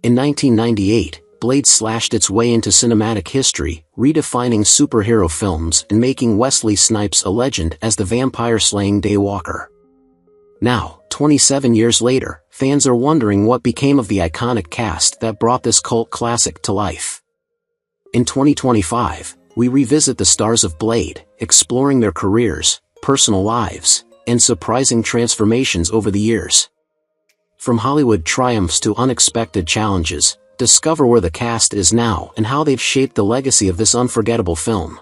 In 1998, Blade slashed its way into cinematic history, redefining superhero films and making Wesley Snipes a legend as the vampire-slaying Daywalker. Now, 27 years later, fans are wondering what became of the iconic cast that brought this cult classic to life. In 2025, we revisit the stars of Blade, exploring their careers, personal lives, and surprising transformations over the years. From Hollywood triumphs to unexpected challenges, discover where the cast is now and how they've shaped the legacy of this unforgettable film.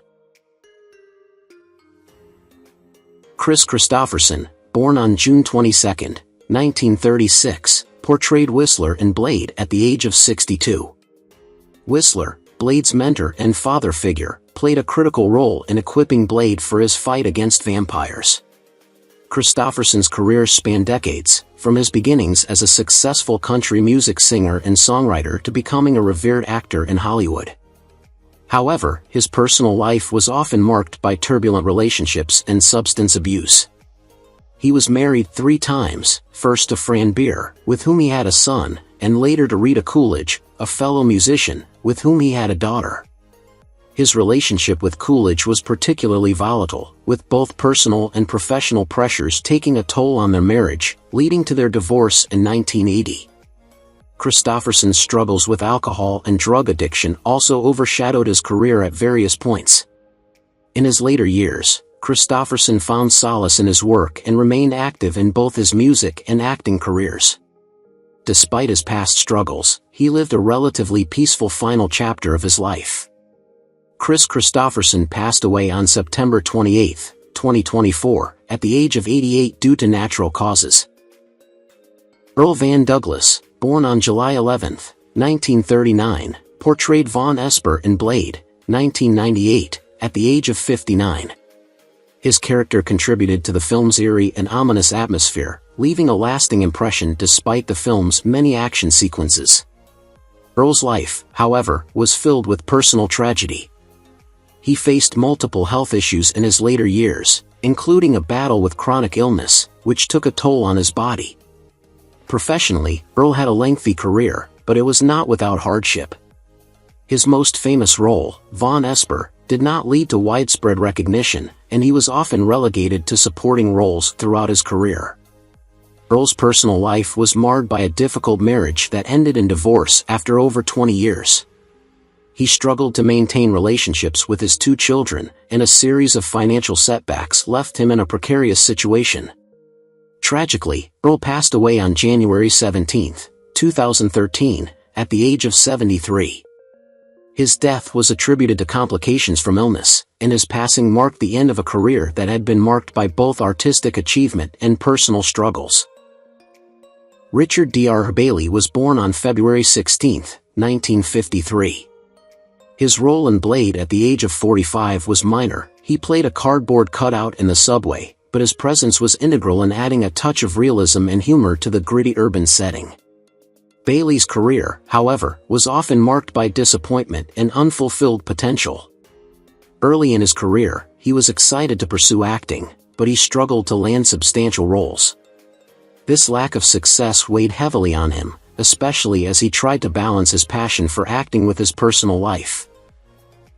Kris Kristofferson, born on June 22, 1936, portrayed Whistler in Blade at the age of 62. Whistler, Blade's mentor and father figure, played a critical role in equipping Blade for his fight against vampires. Kristofferson's career spanned decades, from his beginnings as a successful country music singer and songwriter to becoming a revered actor in Hollywood. However, his personal life was often marked by turbulent relationships and substance abuse. He was married 3 times, first to Fran Beer, with whom he had a son, and later to Rita Coolidge, a fellow musician, with whom he had a daughter. His relationship with Coolidge was particularly volatile, with both personal and professional pressures taking a toll on their marriage, leading to their divorce in 1980. Kristofferson's struggles with alcohol and drug addiction also overshadowed his career at various points. In his later years, Kristofferson found solace in his work and remained active in both his music and acting careers. Despite his past struggles, he lived a relatively peaceful final chapter of his life. Kris Kristofferson passed away on September 28, 2024, at the age of 88 due to natural causes. Earl Van Douglas, born on July 11, 1939, portrayed Von Esper in Blade, 1998, at the age of 59. His character contributed to the film's eerie and ominous atmosphere, leaving a lasting impression despite the film's many action sequences. Earl's life, however, was filled with personal tragedy. He faced multiple health issues in his later years, including a battle with chronic illness, which took a toll on his body. Professionally, Earl had a lengthy career, but it was not without hardship. His most famous role, Von Esper, did not lead to widespread recognition, and he was often relegated to supporting roles throughout his career. Earl's personal life was marred by a difficult marriage that ended in divorce after over 20 years. He struggled to maintain relationships with his 2 children, and a series of financial setbacks left him in a precarious situation. Tragically, Earl passed away on January 17, 2013, at the age of 73. His death was attributed to complications from illness, and his passing marked the end of a career that had been marked by both artistic achievement and personal struggles. Richard Dr. Bailey was born on February 16, 1953. His role in Blade at the age of 45 was minor. He played a cardboard cutout in the subway, but his presence was integral in adding a touch of realism and humor to the gritty urban setting. Bailey's career, however, was often marked by disappointment and unfulfilled potential. Early in his career, he was excited to pursue acting, but he struggled to land substantial roles. This lack of success weighed heavily on him, especially as he tried to balance his passion for acting with his personal life.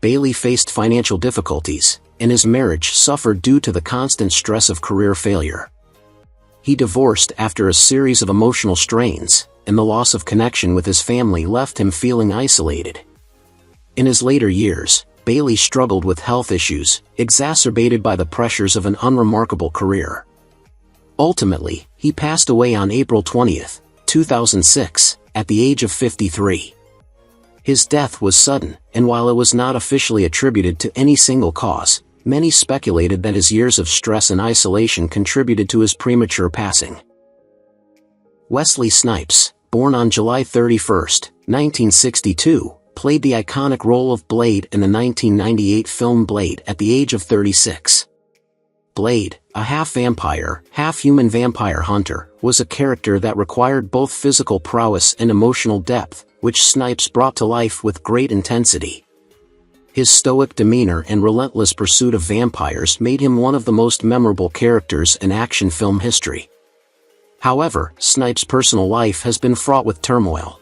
Bailey faced financial difficulties, and his marriage suffered due to the constant stress of career failure. He divorced after a series of emotional strains, and the loss of connection with his family left him feeling isolated. In his later years, Bailey struggled with health issues, exacerbated by the pressures of an unremarkable career. Ultimately, he passed away on April 20, 2006, at the age of 53. His death was sudden, and while it was not officially attributed to any single cause, many speculated that his years of stress and isolation contributed to his premature passing. Wesley Snipes, born on July 31, 1962, played the iconic role of Blade in the 1998 film Blade at the age of 36. Blade, a half-vampire, half-human vampire hunter, was a character that required both physical prowess and emotional depth, which Snipes brought to life with great intensity. His stoic demeanor and relentless pursuit of vampires made him one of the most memorable characters in action film history. However, Snipes' personal life has been fraught with turmoil.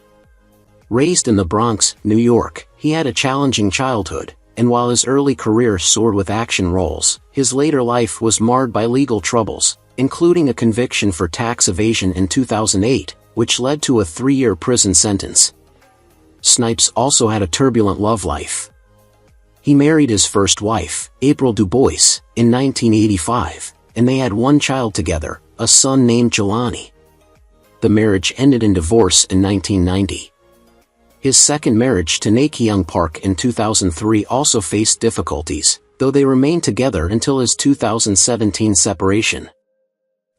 Raised in the Bronx, New York, he had a challenging childhood, and while his early career soared with action roles, his later life was marred by legal troubles, including a conviction for tax evasion in 2008, which led to a 3-year prison sentence. Snipes also had a turbulent love life. He married his first wife, April Dubois, in 1985, and they had one child together, a son named Jelani. The marriage ended in divorce in 1990. His second marriage to Na-Kyung Park in 2003 also faced difficulties, though they remained together until his 2017 separation.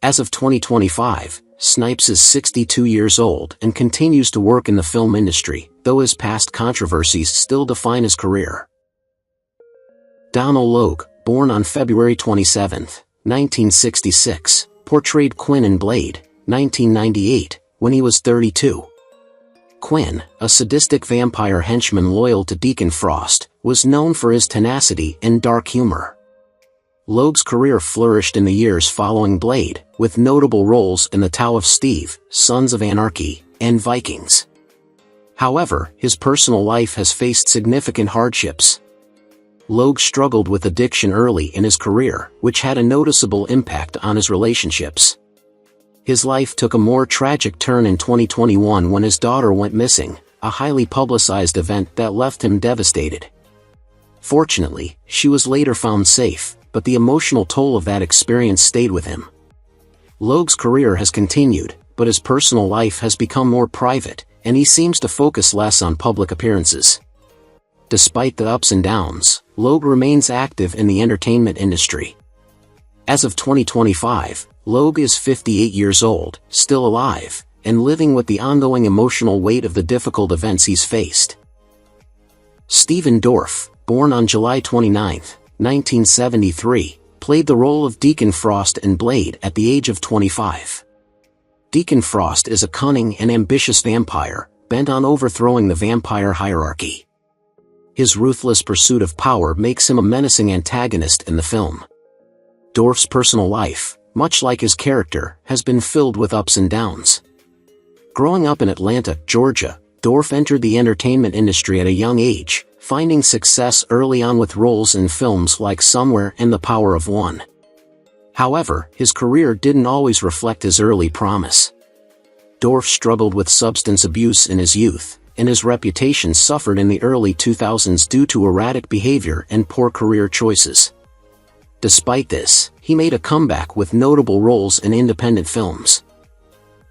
As of 2025, Snipes is 62 years old and continues to work in the film industry, though his past controversies still define his career. Donal Logue, born on February 27, 1966, portrayed Quinn in Blade, 1998, when he was 32. Quinn, a sadistic vampire henchman loyal to Deacon Frost, was known for his tenacity and dark humor. Logue's career flourished in the years following Blade, with notable roles in The Tao of Steve, Sons of Anarchy, and Vikings. However, his personal life has faced significant hardships. Logue struggled with addiction early in his career, which had a noticeable impact on his relationships. His life took a more tragic turn in 2021 when his daughter went missing, a highly publicized event that left him devastated. Fortunately, she was later found safe, but the emotional toll of that experience stayed with him. Logue's career has continued, but his personal life has become more private, and he seems to focus less on public appearances. Despite the ups and downs, Logue remains active in the entertainment industry. As of 2025, Logue is 58 years old, still alive, and living with the ongoing emotional weight of the difficult events he's faced. Stephen Dorff, born on July 29, 1973, played the role of Deacon Frost in Blade at the age of 25. Deacon Frost is a cunning and ambitious vampire, bent on overthrowing the vampire hierarchy. His ruthless pursuit of power makes him a menacing antagonist in the film. Dorff's personal life, much like his character, has been filled with ups and downs. Growing up in Atlanta, Georgia, Dorff entered the entertainment industry at a young age, finding success early on with roles in films like Somewhere and The Power of One. However, his career didn't always reflect his early promise. Dorff struggled with substance abuse in his youth, and his reputation suffered in the early 2000s due to erratic behavior and poor career choices. Despite this, he made a comeback with notable roles in independent films.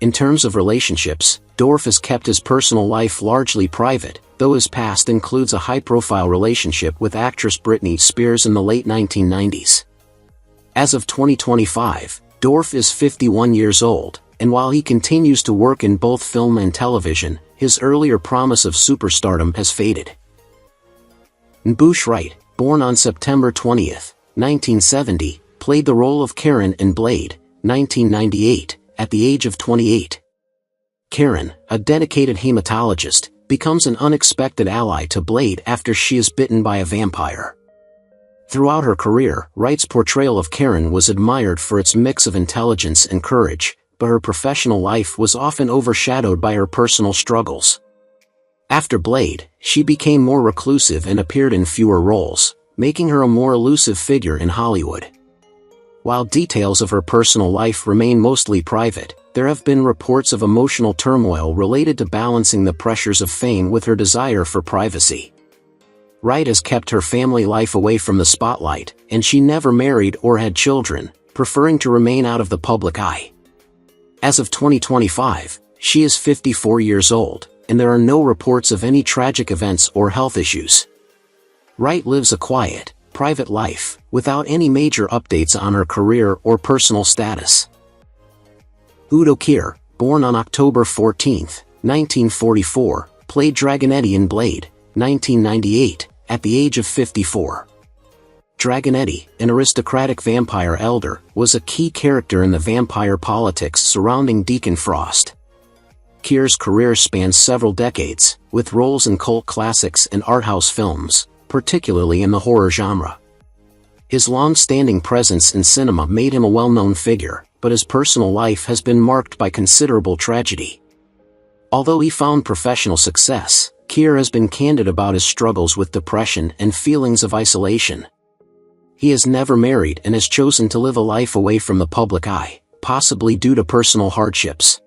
In terms of relationships, Dorff has kept his personal life largely private, though his past includes a high-profile relationship with actress Britney Spears in the late 1990s. As of 2025, Dorff is 51 years old, and while he continues to work in both film and television, his earlier promise of superstardom has faded. N'Bush Wright, born on September 20, 1970, played the role of Karen in Blade, 1998, at the age of 28. Karen, a dedicated hematologist, becomes an unexpected ally to Blade after she is bitten by a vampire. Throughout her career, Wright's portrayal of Karen was admired for its mix of intelligence and courage, but her professional life was often overshadowed by her personal struggles. After Blade, she became more reclusive and appeared in fewer roles, making her a more elusive figure in Hollywood. While details of her personal life remain mostly private, there have been reports of emotional turmoil related to balancing the pressures of fame with her desire for privacy. Wright has kept her family life away from the spotlight, and she never married or had children, preferring to remain out of the public eye. As of 2025, she is 54 years old, and there are no reports of any tragic events or health issues. Wright lives a quiet, private life, without any major updates on her career or personal status. Udo Kier, born on October 14, 1944, played Dragonetti in Blade, 1998, at the age of 54. Dragonetti, an aristocratic vampire elder, was a key character in the vampire politics surrounding Deacon Frost. Kier's career spans several decades, with roles in cult classics and art house films, particularly in the horror genre. His long-standing presence in cinema made him a well-known figure, but his personal life has been marked by considerable tragedy. Although he found professional success, Kier has been candid about his struggles with depression and feelings of isolation. He has never married and has chosen to live a life away from the public eye, possibly due to personal hardships.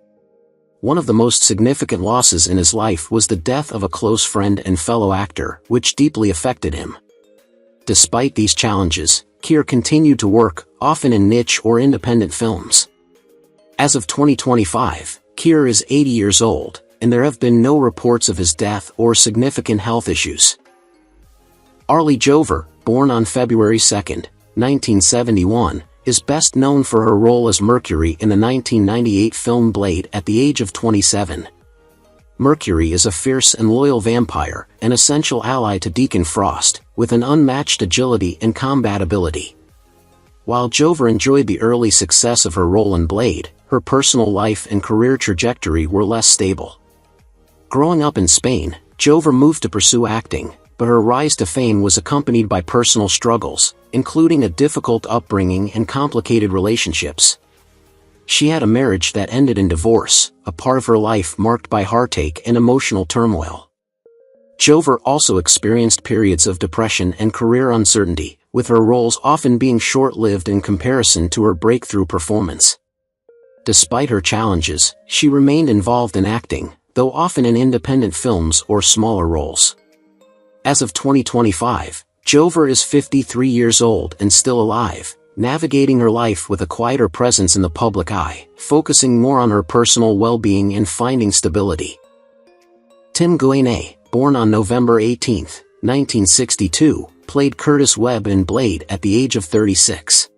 One of the most significant losses in his life was the death of a close friend and fellow actor, which deeply affected him. Despite these challenges, Kier continued to work, often in niche or independent films. As of 2025, Kier is 80 years old, and there have been no reports of his death or significant health issues. Arley Jover, born on February 2, 1971, is best known for her role as Mercury in the 1998 film Blade at the age of 27. Mercury is a fierce and loyal vampire, an essential ally to Deacon Frost, with an unmatched agility and combat ability. While Jover enjoyed the early success of her role in Blade, her personal life and career trajectory were less stable. Growing up in Spain, Jover moved to pursue acting, but her rise to fame was accompanied by personal struggles, including a difficult upbringing and complicated relationships. She had a marriage that ended in divorce, a part of her life marked by heartache and emotional turmoil. Jover also experienced periods of depression and career uncertainty, with her roles often being short-lived in comparison to her breakthrough performance. Despite her challenges, she remained involved in acting, though often in independent films or smaller roles. As of 2025, Jover is 53 years old and still alive, navigating her life with a quieter presence in the public eye, focusing more on her personal well-being and finding stability. Tim Guin, born on November 18, 1962, played Curtis Webb in Blade at the age of 36.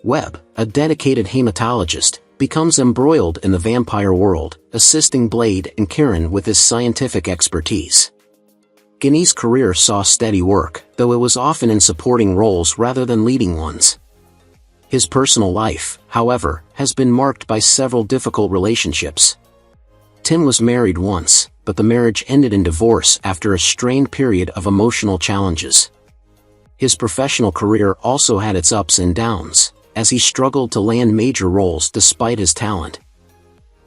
Webb, a dedicated hematologist, becomes embroiled in the vampire world, assisting Blade and Karen with his scientific expertise. Guin's career saw steady work, though it was often in supporting roles rather than leading ones. His personal life, however, has been marked by several difficult relationships. Tim was married once, but the marriage ended in divorce after a strained period of emotional challenges. His professional career also had its ups and downs, as he struggled to land major roles despite his talent.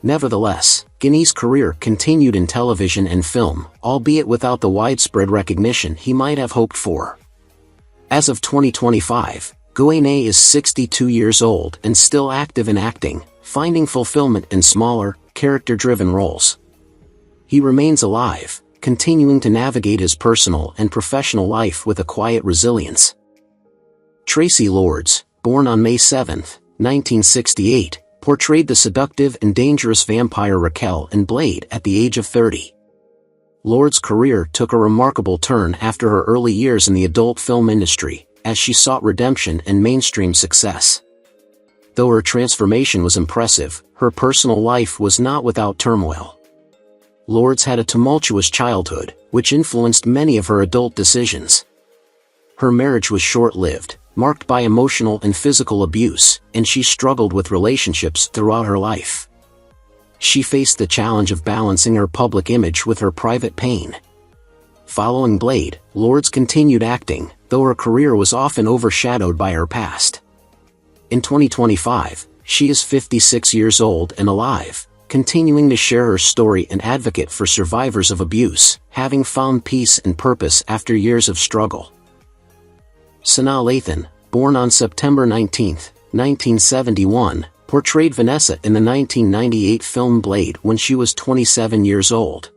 Nevertheless, Guin's career continued in television and film, albeit without the widespread recognition he might have hoped for. As of 2025, Guin is 62 years old and still active in acting, finding fulfillment in smaller, character-driven roles. He remains alive, continuing to navigate his personal and professional life with a quiet resilience. Tracy Lords, born on May 7, 1968, portrayed the seductive and dangerous vampire Raquel in Blade at the age of 30. Lord's career took a remarkable turn after her early years in the adult film industry, as she sought redemption and mainstream success. Though her transformation was impressive, her personal life was not without turmoil. Lords had a tumultuous childhood, which influenced many of her adult decisions. Her marriage was short-lived, marked by emotional and physical abuse, and she struggled with relationships throughout her life. She faced the challenge of balancing her public image with her private pain. Following Blade, Lords continued acting, though her career was often overshadowed by her past. In 2025, she is 56 years old and alive, continuing to share her story and advocate for survivors of abuse, having found peace and purpose after years of struggle. Sonal Aan, born on September 19, 1971, portrayed Vanessa in the 1998 film Blade when she was 27 years old.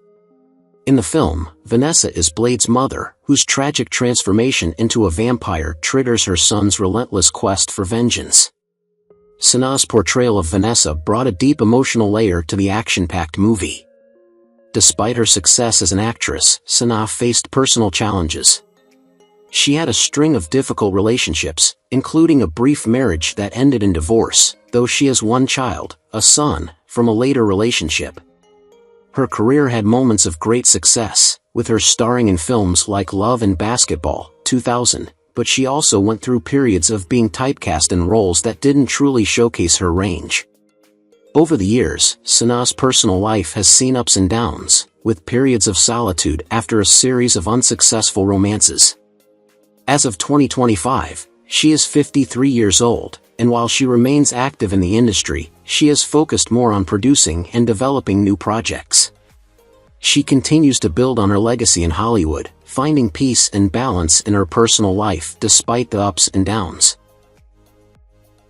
In the film, Vanessa is Blade's mother, whose tragic transformation into a vampire triggers her son's relentless quest for vengeance. Sonal's portrayal of Vanessa brought a deep emotional layer to the action-packed movie. Despite her success as an actress, Sonal faced personal challenges. She had a string of difficult relationships, including a brief marriage that ended in divorce, though she has one child, a son, from a later relationship. Her career had moments of great success, with her starring in films like Love and Basketball, 2000, but she also went through periods of being typecast in roles that didn't truly showcase her range. Over the years, Sonal's personal life has seen ups and downs, with periods of solitude after a series of unsuccessful romances. As of 2025, she is 53 years old, and while she remains active in the industry, she has focused more on producing and developing new projects. she continues to build on her legacy in Hollywood, finding peace and balance in her personal life despite the ups and downs.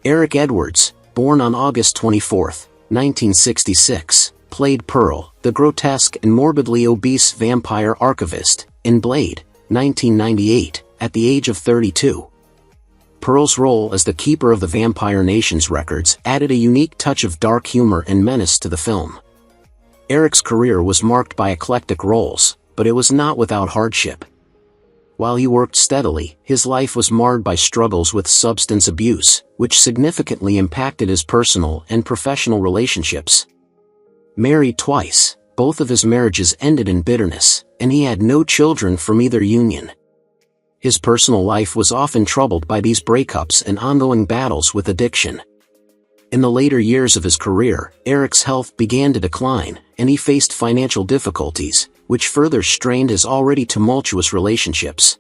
Eric Edwards, born on August 24, 1966, played Pearl, the grotesque and morbidly obese vampire archivist, in Blade, 1998, at the age of 32. Pearl's role as the keeper of the Vampire Nation's records added a unique touch of dark humor and menace to the film. Eric's career was marked by eclectic roles, but it was not without hardship. While he worked steadily, his life was marred by struggles with substance abuse, which significantly impacted his personal and professional relationships. Married twice, both of his marriages ended in bitterness, and he had no children from either union. His personal life was often troubled by these breakups and ongoing battles with addiction. In the later years of his career, Eric's health began to decline, and he faced financial difficulties, which further strained his already tumultuous relationships.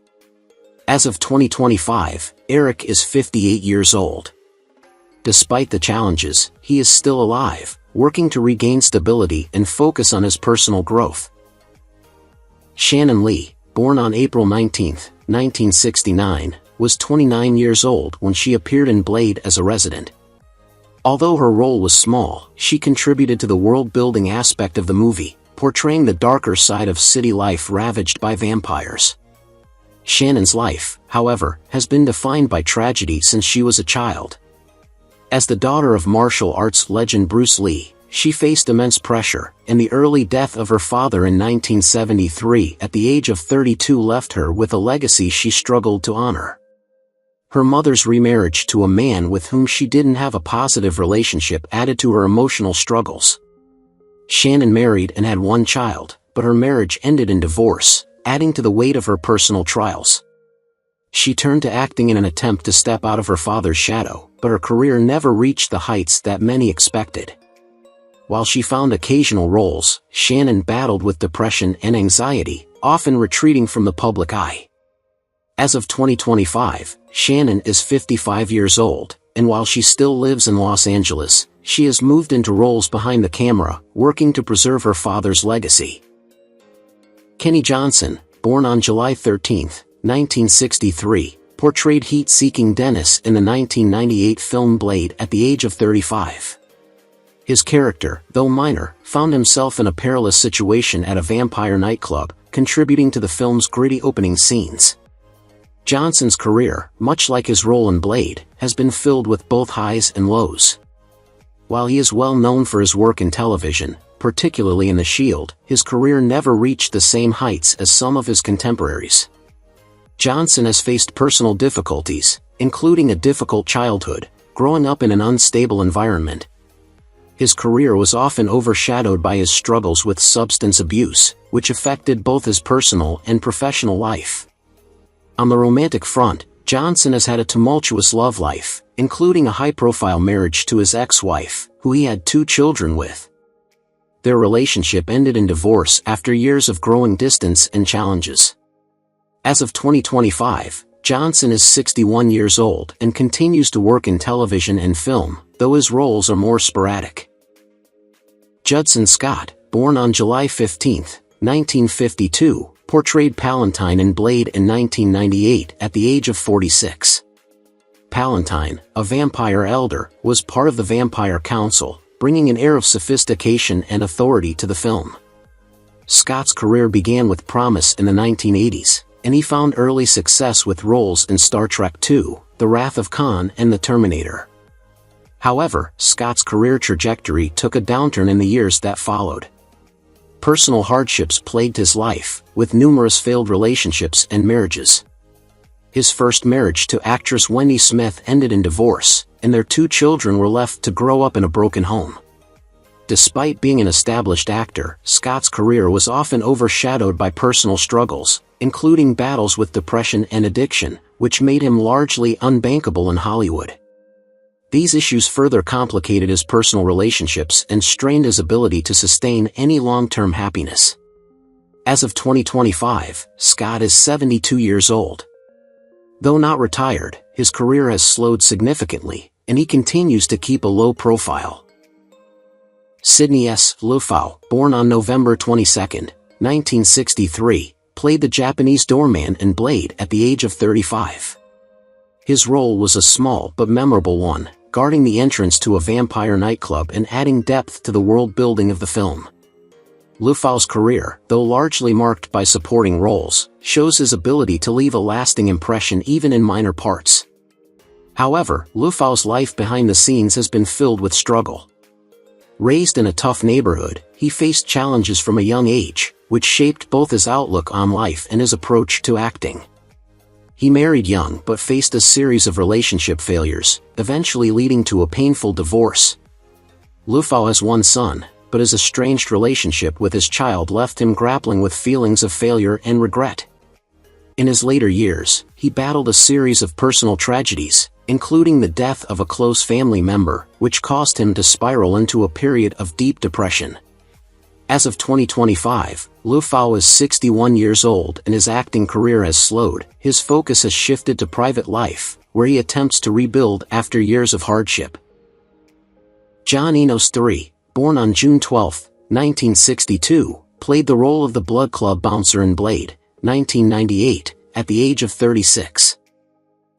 As of 2025, Eric is 58 years old. Despite the challenges, he is still alive, working to regain stability and focus on his personal growth. Shannon Lee, born on April 19, 1969, was 29 years old when she appeared in Blade as a resident. Although her role was small, she contributed to the world-building aspect of the movie, portraying the darker side of city life ravaged by vampires. Shannon's life, however, has been defined by tragedy since she was a child. As the daughter of martial arts legend Bruce Lee, she faced immense pressure, and the early death of her father in 1973 at the age of 32 left her with a legacy she struggled to honor. Her mother's remarriage to a man with whom she didn't have a positive relationship added to her emotional struggles. Shannon married and had one child, but her marriage ended in divorce, adding to the weight of her personal trials. She turned to acting in an attempt to step out of her father's shadow, but her career never reached the heights that many expected. While she found occasional roles, Shannon battled with depression and anxiety, often retreating from the public eye. As of 2025, Shannon is 55 years old, and while she still lives in Los Angeles, she has moved into roles behind the camera, working to preserve her father's legacy. Kenny Johnson, born on July 13, 1963, portrayed heat-seeking Dennis in the 1998 film Blade at the age of 35. His character, though minor, found himself in a perilous situation at a vampire nightclub, contributing to the film's gritty opening scenes. Johnson's career, much like his role in Blade, has been filled with both highs and lows. While he is well known for his work in television, particularly in The Shield, his career never reached the same heights as some of his contemporaries. Johnson has faced personal difficulties, including a difficult childhood, growing up in an unstable environment. His career was often overshadowed by his struggles with substance abuse, which affected both his personal and professional life. On the romantic front, Johnson has had a tumultuous love life, including a high-profile marriage to his ex-wife, who he had 2 children with. Their relationship ended in divorce after years of growing distance and challenges. As of 2025, Johnson is 61 years old and continues to work in television and film, though his roles are more sporadic. Judson Scott, born on July 15, 1952, portrayed Palantine in Blade in 1998 at the age of 46. Palantine, a vampire elder, was part of the Vampire Council, bringing an air of sophistication and authority to the film. Scott's career began with promise in the 1980s, and he found early success with roles in Star Trek II, The Wrath of Khan and The Terminator. However, Scott's career trajectory took a downturn in the years that followed. Personal hardships plagued his life, with numerous failed relationships and marriages. His first marriage to actress Wendy Smith ended in divorce, and their 2 children were left to grow up in a broken home. Despite being an established actor, Scott's career was often overshadowed by personal struggles, including battles with depression and addiction, which made him largely unbankable in Hollywood. These issues further complicated his personal relationships and strained his ability to sustain any long-term happiness. As of 2025, Scott is 72 years old. Though not retired, his career has slowed significantly, and he continues to keep a low profile. Sidney S. Lupo, born on November 22, 1963, played the Japanese doorman in Blade at the age of 35. His role was a small but memorable one, guarding the entrance to a vampire nightclub and adding depth to the world building of the film. Lupo's career, though largely marked by supporting roles, shows his ability to leave a lasting impression even in minor parts. However, Lupo's life behind the scenes has been filled with struggle. Raised in a tough neighborhood, he faced challenges from a young age, which shaped both his outlook on life and his approach to acting. He married young but faced a series of relationship failures, eventually leading to a painful divorce. Lupo has one son, but his estranged relationship with his child left him grappling with feelings of failure and regret. In his later years, he battled a series of personal tragedies, including the death of a close family member, which caused him to spiral into a period of deep depression. As of 2025, Lupo is 61 years old and his acting career has slowed. His focus has shifted to private life, where he attempts to rebuild after years of hardship. John Enos III, born on June 12, 1962, played the role of the Blood Club bouncer in Blade, 1998, at the age of 36.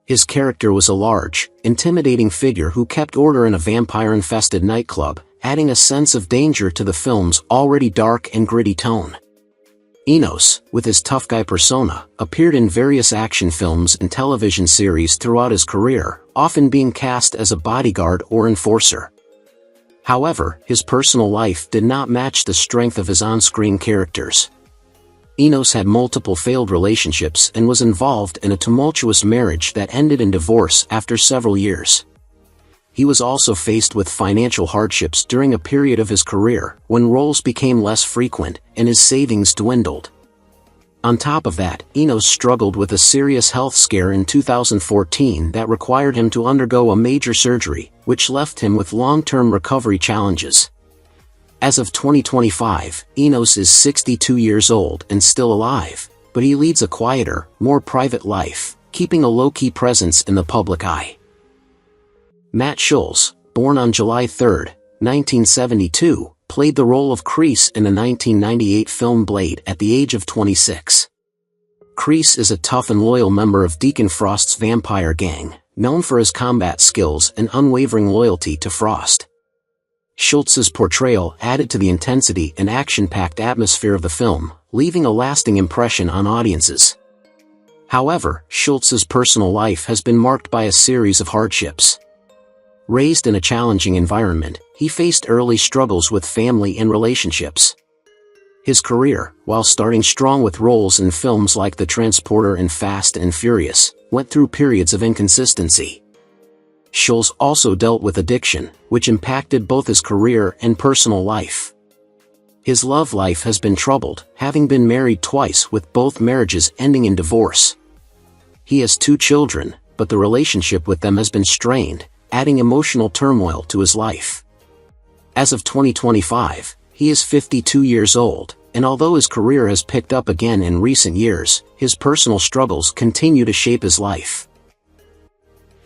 His character was a large, intimidating figure who kept order in a vampire-infested nightclub, adding a sense of danger to the film's already dark and gritty tone. Enos, with his tough guy persona, appeared in various action films and television series throughout his career, often being cast as a bodyguard or enforcer. However, his personal life did not match the strength of his on-screen characters. Enos had multiple failed relationships and was involved in a tumultuous marriage that ended in divorce after several years. He was also faced with financial hardships during a period of his career when roles became less frequent and his savings dwindled. On top of that, Enos struggled with a serious health scare in 2014 that required him to undergo a major surgery, which left him with long-term recovery challenges. As of 2025, Enos is 62 years old and still alive, but he leads a quieter, more private life, keeping a low-key presence in the public eye. Matt Schulz, born on July 3, 1972, played the role of Kris in the 1998 film Blade at the age of 26. Kris is a tough and loyal member of Deacon Frost's vampire gang, known for his combat skills and unwavering loyalty to Frost. Schulz's portrayal added to the intensity and action-packed atmosphere of the film, leaving a lasting impression on audiences. However, Schulz's personal life has been marked by a series of hardships. Raised in a challenging environment, he faced early struggles with family and relationships. His career, while starting strong with roles in films like The Transporter and Fast and Furious, went through periods of inconsistency. Schulz also dealt with addiction, which impacted both his career and personal life. His love life has been troubled, having been married twice with both marriages ending in divorce. He has 2 children, but the relationship with them has been strained, adding emotional turmoil to his life. As of 2025, he is 52 years old, and although his career has picked up again in recent years, his personal struggles continue to shape his life.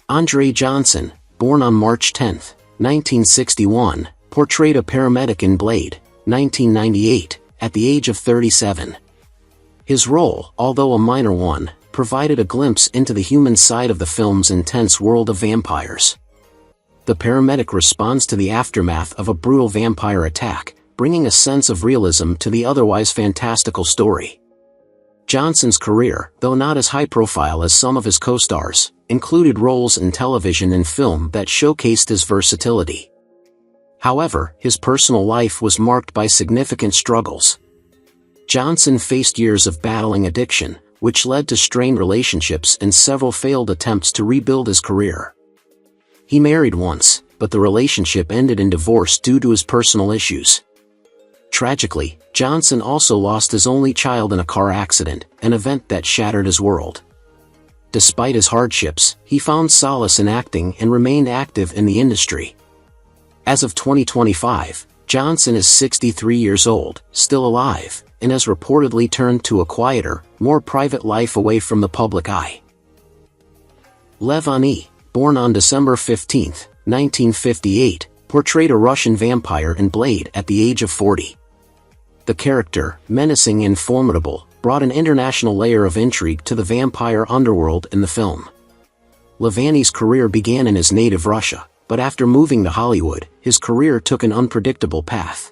Andre Johnson, born on March 10, 1961, portrayed a paramedic in Blade, 1998, at the age of 37. His role, although a minor one, provided a glimpse into the human side of the film's intense world of vampires. The paramedic responds to the aftermath of a brutal vampire attack, bringing a sense of realism to the otherwise fantastical story. Johnson's career, though not as high-profile as some of his co-stars, included roles in television and film that showcased his versatility. However, his personal life was marked by significant struggles. Johnson faced years of battling addiction, which led to strained relationships and several failed attempts to rebuild his career. He married once, but the relationship ended in divorce due to his personal issues. Tragically, Johnson also lost his only child in a car accident, an event that shattered his world. Despite his hardships, he found solace in acting and remained active in the industry. As of 2025, Johnson is 63 years old, still alive, and has reportedly turned to a quieter, more private life away from the public eye. Levani, born on December 15, 1958, portrayed a Russian vampire in Blade at the age of 40. The character, menacing and formidable, brought an international layer of intrigue to the vampire underworld in the film. Levani's career began in his native Russia, but after moving to Hollywood, his career took an unpredictable path.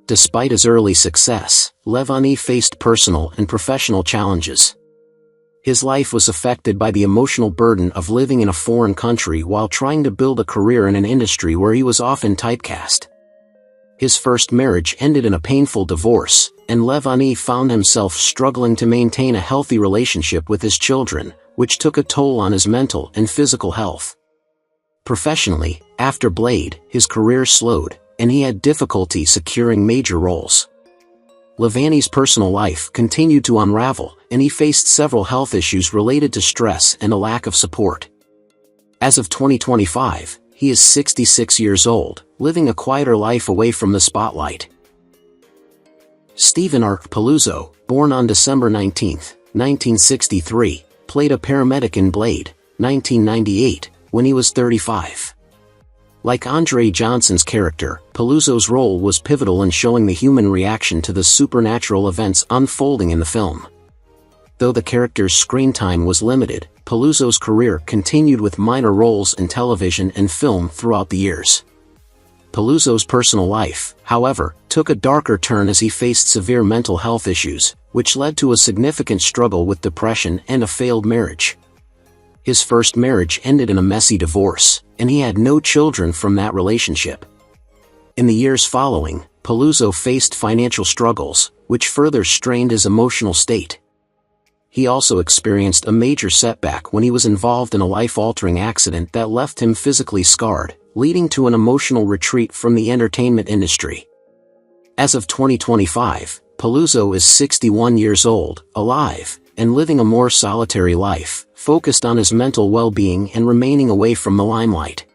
Despite his early success, Levani faced personal and professional challenges. His life was affected by the emotional burden of living in a foreign country while trying to build a career in an industry where he was often typecast. His first marriage ended in a painful divorce, and Levani found himself struggling to maintain a healthy relationship with his children, which took a toll on his mental and physical health. Professionally, after Blade, his career slowed, and he had difficulty securing major roles. Levani's personal life continued to unravel, and he faced several health issues related to stress and a lack of support. As of 2025, he is 66 years old, living a quieter life away from the spotlight. Stephen Paluzzo, born on December 19, 1963, played a paramedic in Blade, 1998, when he was 35. Like Andre Johnson's character, Paluzzo's role was pivotal in showing the human reaction to the supernatural events unfolding in the film. Though the character's screen time was limited, Paluzzo's career continued with minor roles in television and film throughout the years. Paluzzo's personal life, however, took a darker turn as he faced severe mental health issues, which led to a significant struggle with depression and a failed marriage. His first marriage ended in a messy divorce, and he had no children from that relationship. In the years following, Paluzzo faced financial struggles, which further strained his emotional state. He also experienced a major setback when he was involved in a life-altering accident that left him physically scarred, leading to an emotional retreat from the entertainment industry. As of 2025, Paluzzo is 61 years old, alive, and living a more solitary life, focused on his mental well-being and remaining away from the limelight.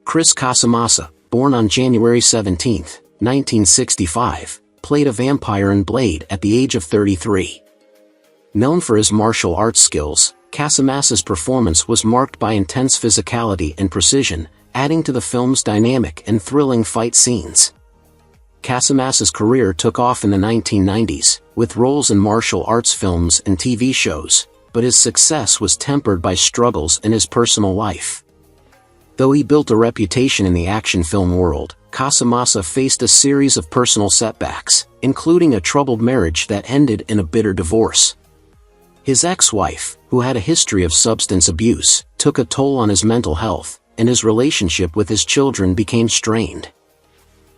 Kris Kristofferson, born on January 17, 1965, played a vampire in Blade at the age of 33. Known for his martial arts skills, Kristofferson's performance was marked by intense physicality and precision, adding to the film's dynamic and thrilling fight scenes. Kristofferson's career took off in the 1990s, with roles in martial arts films and TV shows, but his success was tempered by struggles in his personal life. Though he built a reputation in the action film world, Kristofferson faced a series of personal setbacks, including a troubled marriage that ended in a bitter divorce. His ex-wife, who had a history of substance abuse, took a toll on his mental health, and his relationship with his children became strained.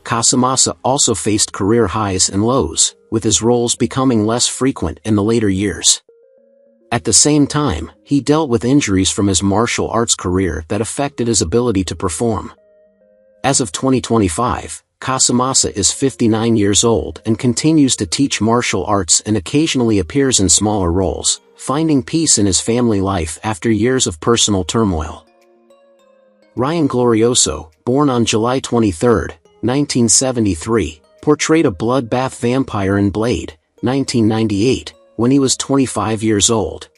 Kristofferson also faced career highs and lows, with his roles becoming less frequent in the later years. At the same time, he dealt with injuries from his martial arts career that affected his ability to perform. As of 2025, Kristofferson is 59 years old and continues to teach martial arts and occasionally appears in smaller roles, finding peace in his family life after years of personal turmoil. Ryan Glorioso, born on July 23, 1973, portrayed a bloodbath vampire in Blade, 1998, when he was 25 years old.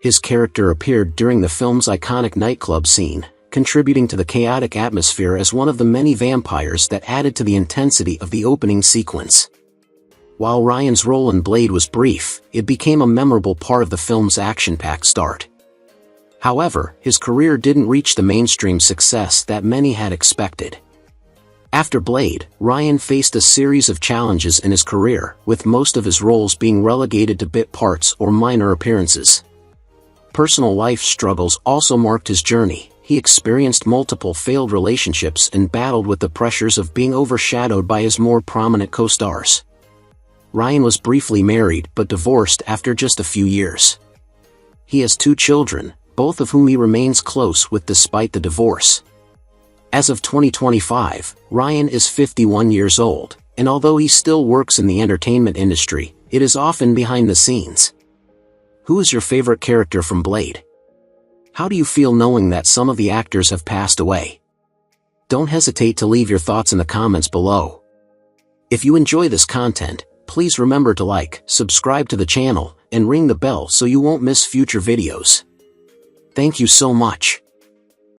His character appeared during the film's iconic nightclub scene, contributing to the chaotic atmosphere as one of the many vampires that added to the intensity of the opening sequence. While Ryan's role in Blade was brief, it became a memorable part of the film's action-packed start. However, his career didn't reach the mainstream success that many had expected. After Blade, Ryan faced a series of challenges in his career, with most of his roles being relegated to bit parts or minor appearances. Personal life struggles also marked his journey. He experienced multiple failed relationships and battled with the pressures of being overshadowed by his more prominent co-stars. Ryan was briefly married but divorced after just a few years. He has 2 children, both of whom he remains close with despite the divorce. As of 2025, Ryan is 51 years old, and although he still works in the entertainment industry, it is often behind the scenes. Who is your favorite character from Blade? How do you feel knowing that some of the actors have passed away? Don't hesitate to leave your thoughts in the comments below. If you enjoy this content, please remember to like, subscribe to the channel, and ring the bell so you won't miss future videos. Thank you so much.